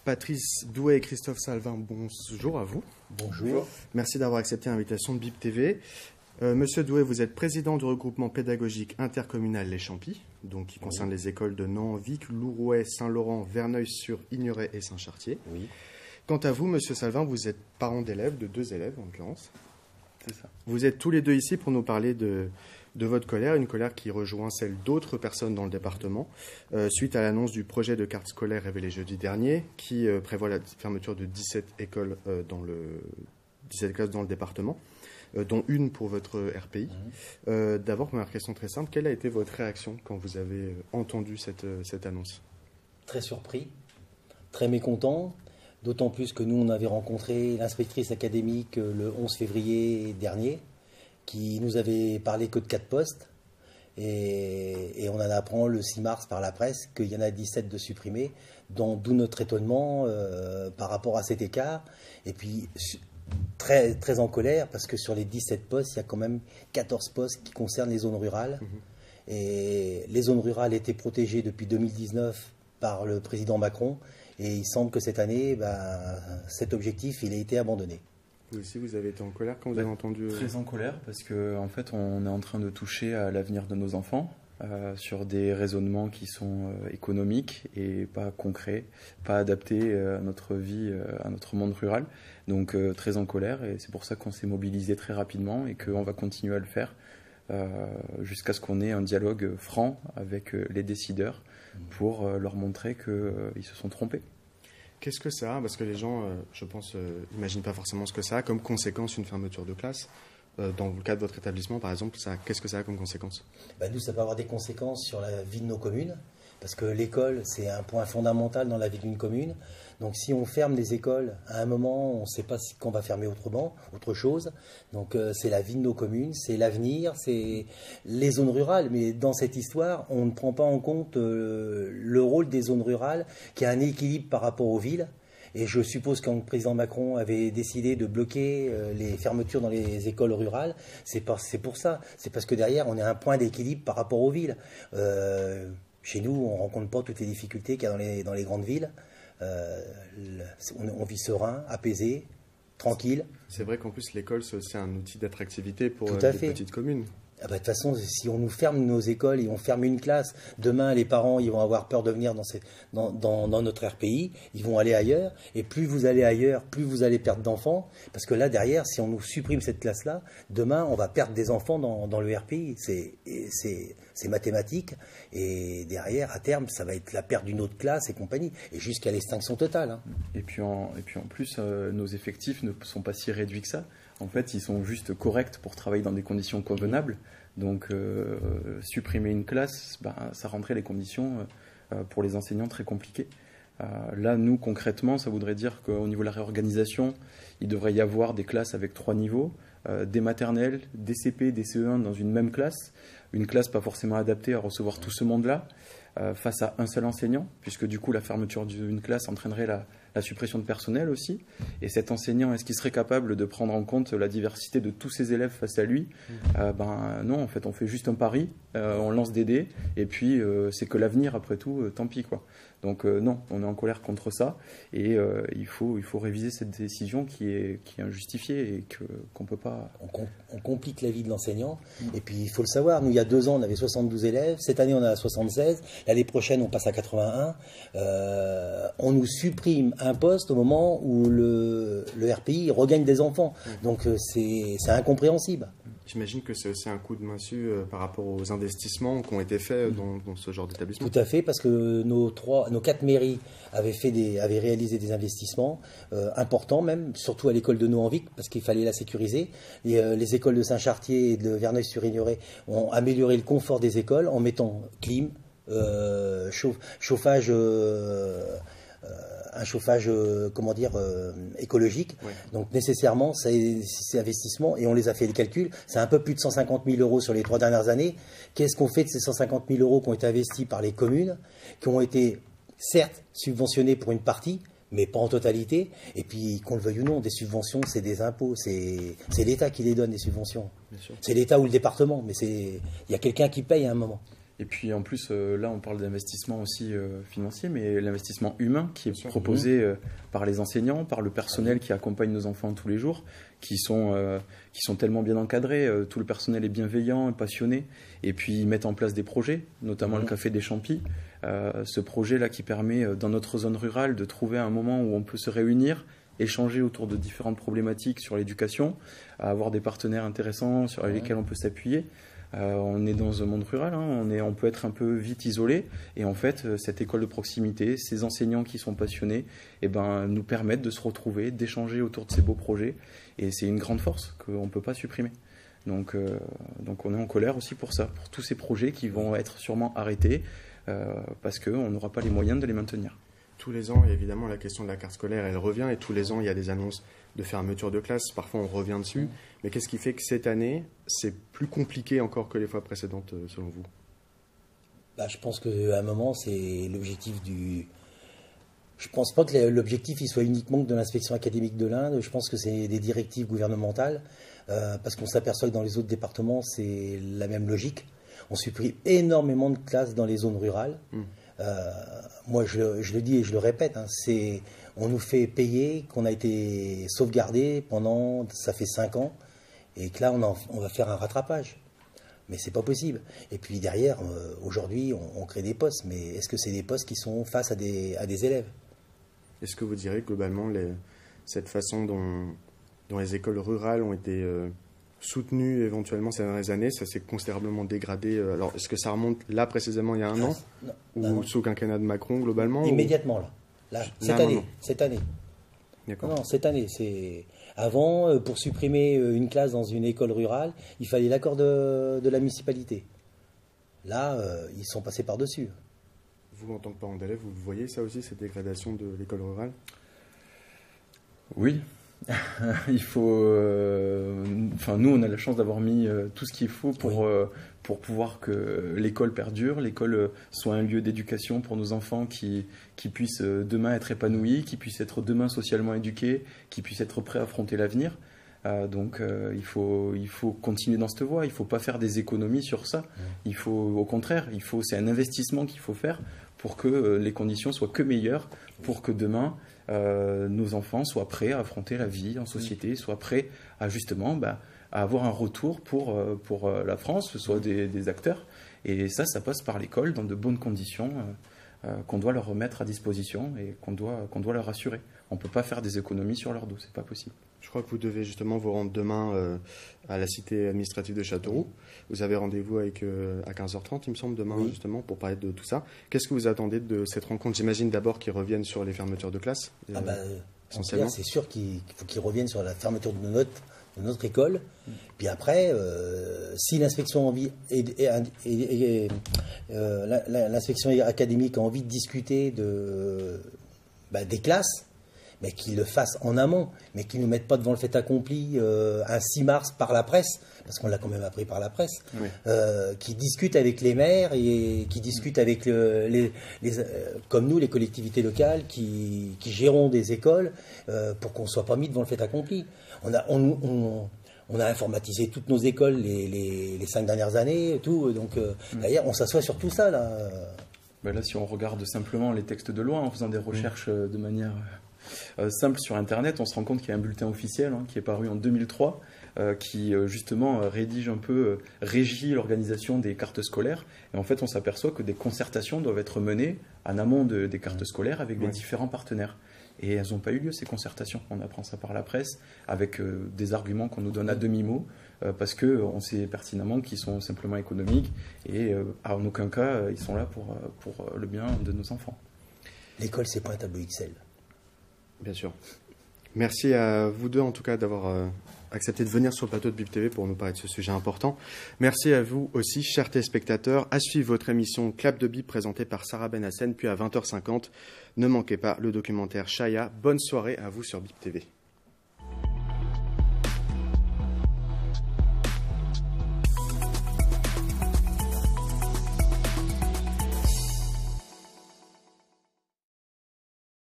Patrice Douet et Christophe Salvin, bonjour à vous. Bonjour. Merci d'avoir accepté l'invitation de BIP TV. Monsieur Douet, vous êtes président du regroupement pédagogique intercommunal Les Champis, donc qui concerne les écoles de Nant, Vic, Lourouet, Saint-Laurent, Verneuil-sur-Igneray et Saint-Chartier. Oui. Quant à vous, monsieur Salvin, vous êtes parent d'élèves, de 2 élèves en l'occurrence. C'est ça. Vous êtes tous les deux ici pour nous parler de votre colère, une colère qui rejoint celle d'autres personnes dans le département, suite à l'annonce du projet de carte scolaire révélé jeudi dernier, qui prévoit la fermeture de 17 écoles 17 classes dans le département, dont une pour votre RPI. D'abord, première question très simple, quelle a été votre réaction quand vous avez entendu cette annonce? Très surpris, très mécontent, d'autant plus que nous, on avait rencontré l'inspectrice académique le 11 février dernier, qui nous avait parlé que de 4 postes, et on en apprend le 6 mars par la presse qu'il y en a 17 de supprimés, d'où notre étonnement par rapport à cet écart, et puis très, très en colère, parce que sur les 17 postes, il y a quand même 14 postes qui concernent les zones rurales, et les zones rurales étaient protégées depuis 2019 par le président Macron, et il semble que cette année, cet objectif, il a été abandonné. Vous aussi, vous avez été en colère quand vous avez entendu... Très en colère, parce qu'en fait, on est en train de toucher à l'avenir de nos enfants sur des raisonnements qui sont économiques et pas concrets, pas adaptés à notre vie, à notre monde rural. Donc très en colère, et c'est pour ça qu'on s'est mobilisé très rapidement et qu'on va continuer à le faire jusqu'à ce qu'on ait un dialogue franc avec les décideurs pour leur montrer qu'ils se sont trompés. Qu'est-ce que ça a? Parce que les gens, je pense, n'imaginent pas forcément ce que ça a comme conséquence une fermeture de classe. Dans le cas de votre établissement, par exemple, qu'est-ce que ça a comme conséquence? Nous, ça peut avoir des conséquences sur la vie de nos communes, parce que l'école, c'est un point fondamental dans la vie d'une commune. Donc si on ferme les écoles, à un moment, on ne sait pas qu'on va fermer autre chose. Donc c'est la vie de nos communes, c'est l'avenir, c'est les zones rurales. Mais dans cette histoire, on ne prend pas en compte le rôle des zones rurales, qui a un équilibre par rapport aux villes. Et je suppose que quand le président Macron avait décidé de bloquer les fermetures dans les écoles rurales, c'est pour ça. C'est parce que derrière, on est à un point d'équilibre par rapport aux villes. Chez nous, on ne rencontre pas toutes les difficultés qu'il y a dans les grandes villes. On vit serein, apaisé, tranquille. C'est vrai qu'en plus, l'école, c'est aussi un outil d'attractivité pour les petites communes. De toute façon, si on nous ferme nos écoles et on ferme une classe, demain, les parents ils vont avoir peur de venir dans notre RPI, ils vont aller ailleurs. Et plus vous allez ailleurs, plus vous allez perdre d'enfants. Parce que là, derrière, si on nous supprime cette classe-là, demain, on va perdre des enfants dans le RPI. C'est mathématique. Et derrière, à terme, ça va être la perte d'une autre classe et compagnie. Et jusqu'à l'extinction totale. Et puis en plus, nos effectifs ne sont pas si réduits que ça. En fait, ils sont juste corrects pour travailler dans des conditions convenables. Donc, supprimer une classe, ça rendrait les conditions pour les enseignants très compliquées. Là, nous, concrètement, ça voudrait dire qu'au niveau de la réorganisation, il devrait y avoir des classes avec 3 niveaux, des maternelles, des CP, des CE1 dans une même classe. Une classe pas forcément adaptée à recevoir tout ce monde-là, face à un seul enseignant, puisque du coup, la fermeture d'une classe entraînerait la suppression de personnel aussi. Et cet enseignant, est-ce qu'il serait capable de prendre en compte la diversité de tous ses élèves face à lui? Non, en fait, on fait juste un pari, on lance des dés, et puis c'est que l'avenir, après tout, tant pis, quoi. Donc non, on est en colère contre ça, et il faut réviser cette décision qui est injustifiée et qu'on peut pas... On complique la vie de l'enseignant, et puis il faut le savoir, nous il y a 2 ans on avait 72 élèves, cette année on a 76, l'année prochaine on passe à 81, on nous supprime un poste au moment où le RPI regagne des enfants, donc c'est incompréhensible. J'imagine que c'est aussi un coup de massue par rapport aux investissements qui ont été faits dans ce genre d'établissement. Tout à fait, parce que nos 4 mairies avaient réalisé des investissements importants même, surtout à l'école de Nant-en-Vic, parce qu'il fallait la sécuriser. Les écoles de Saint-Chartier et de Verneuil-sur-Igneray ont amélioré le confort des écoles en mettant clim, chauffage... un chauffage, écologique. Ouais. Donc nécessairement, ces investissements, et on les a fait les calculs, c'est un peu plus de 150 000 euros sur les 3 dernières années. Qu'est-ce qu'on fait de ces 150 000 euros qui ont été investis par les communes, qui ont été certes subventionnés pour une partie, mais pas en totalité. Et puis, qu'on le veuille ou non, des subventions, c'est des impôts. C'est l'État qui les donne, les subventions. C'est l'État ou le département, mais il y a quelqu'un qui paye à un moment. Et puis en plus, là, on parle d'investissement aussi financier, mais l'investissement humain qui est proposé par les enseignants, par le personnel qui accompagne nos enfants tous les jours, qui sont tellement bien encadrés. Tout le personnel est bienveillant et passionné. Et puis ils mettent en place des projets, notamment le Café des Champis. Ce projet-là qui permet, dans notre zone rurale, de trouver un moment où on peut se réunir, échanger autour de différentes problématiques sur l'éducation, avoir des partenaires intéressants sur lesquels on peut s'appuyer. On est dans un monde rural, hein, on peut être un peu vite isolé, et en fait, cette école de proximité, ces enseignants qui sont passionnés, nous permettent de se retrouver, d'échanger autour de ces beaux projets, et c'est une grande force qu'on ne peut pas supprimer. Donc on est en colère aussi pour ça, pour tous ces projets qui vont être sûrement arrêtés, parce qu'on n'aura pas les moyens de les maintenir. Tous les ans, évidemment, la question de la carte scolaire, elle revient, et tous les ans, il y a des annonces de fermeture de classe. Parfois, on revient dessus. Mais qu'est-ce qui fait que cette année, c'est plus compliqué encore que les fois précédentes, selon vous? Je pense qu'à un moment, c'est l'objectif du... Je pense pas que l'objectif il soit uniquement de l'inspection académique de l'Inde. Je pense que c'est des directives gouvernementales, parce qu'on s'aperçoit que dans les autres départements, c'est la même logique. On supprime énormément de classes dans les zones rurales. Moi, je le dis et je le répète, on nous fait payer qu'on a été sauvegardé pendant, ça fait 5 ans, et que là, on va faire un rattrapage. Mais c'est pas possible. Et puis derrière, aujourd'hui, on crée des postes, mais est-ce que c'est des postes qui sont face à des élèves? Est-ce que vous direz que globalement, cette façon dont les écoles rurales ont été soutenues éventuellement ces dernières années, ça s'est considérablement dégradé? Alors, est-ce que ça remonte là précisément il y a un an, ou sous le quinquennat de Macron globalement? Immédiatement cette année. D'accord. Non, cette année. Avant, pour supprimer une classe dans une école rurale, il fallait l'accord de la municipalité. Là, ils sont passés par-dessus. Vous, en tant que parent d'élève, vous voyez ça aussi, cette dégradation de l'école rurale? Oui. Il faut... nous, on a la chance d'avoir mis tout ce qu'il faut pour pouvoir que l'école perdure, l'école soit un lieu d'éducation pour nos enfants qui puissent demain être épanouis, qui puissent être demain socialement éduqués, qui puissent être prêts à affronter l'avenir. Il faut continuer dans cette voie. Il ne faut pas faire des économies sur ça. Il faut, au contraire, c'est un investissement qu'il faut faire pour que les conditions soient que meilleures, pour que demain, nos enfants soient prêts à affronter la vie en société, soient prêts à justement à avoir un retour pour la France, soit des acteurs. Et ça passe par l'école dans de bonnes conditions qu'on doit leur remettre à disposition et qu'on doit leur assurer. On ne peut pas faire des économies sur leur dos, c'est pas possible. Je crois que vous devez justement vous rendre demain à la cité administrative de Châteauroux. Vous avez rendez-vous à 15h30, il me semble, demain, justement, pour parler de tout ça. Qu'est-ce que vous attendez de cette rencontre? J'imagine d'abord qu'ils reviennent sur les fermetures de classe. Essentiellement. C'est sûr qu'il faut qu'ils reviennent sur la fermeture de notre école. Puis après, si l'inspection l'inspection académique a envie de discuter des classes, mais qu'ils le fassent en amont, mais qu'ils ne nous mettent pas devant le fait accompli un 6 mars par la presse, parce qu'on l'a quand même appris par la presse, qui discutent avec les maires et qui discutent avec comme nous, les collectivités locales, qui gérons des écoles, pour qu'on ne soit pas mis devant le fait accompli. On a informatisé toutes nos écoles les 5 dernières années, tout, donc d'ailleurs, on s'assoit sur tout ça, là. Là, si on regarde simplement les textes de loi, en faisant des recherches de manière simple sur Internet, on se rend compte qu'il y a un bulletin officiel qui est paru en 2003, qui justement régit l'organisation des cartes scolaires. Et en fait, on s'aperçoit que des concertations doivent être menées en amont des cartes scolaires avec les différents partenaires. Et elles n'ont pas eu lieu, ces concertations. On apprend ça par la presse, avec des arguments qu'on nous donne à demi-mot, parce qu'on sait pertinemment qu'ils sont simplement économiques, et en aucun cas, ils sont là pour le bien de nos enfants. L'école, c'est pas un tableau Excel. Bien sûr. Merci à vous deux, en tout cas, d'avoir accepté de venir sur le plateau de Bip TV pour nous parler de ce sujet important. Merci à vous aussi, chers téléspectateurs. À suivre votre émission Clap de Bip présentée par Sarah Benassen, puis à 20h50. Ne manquez pas le documentaire Chaya. Bonne soirée à vous sur Bip TV.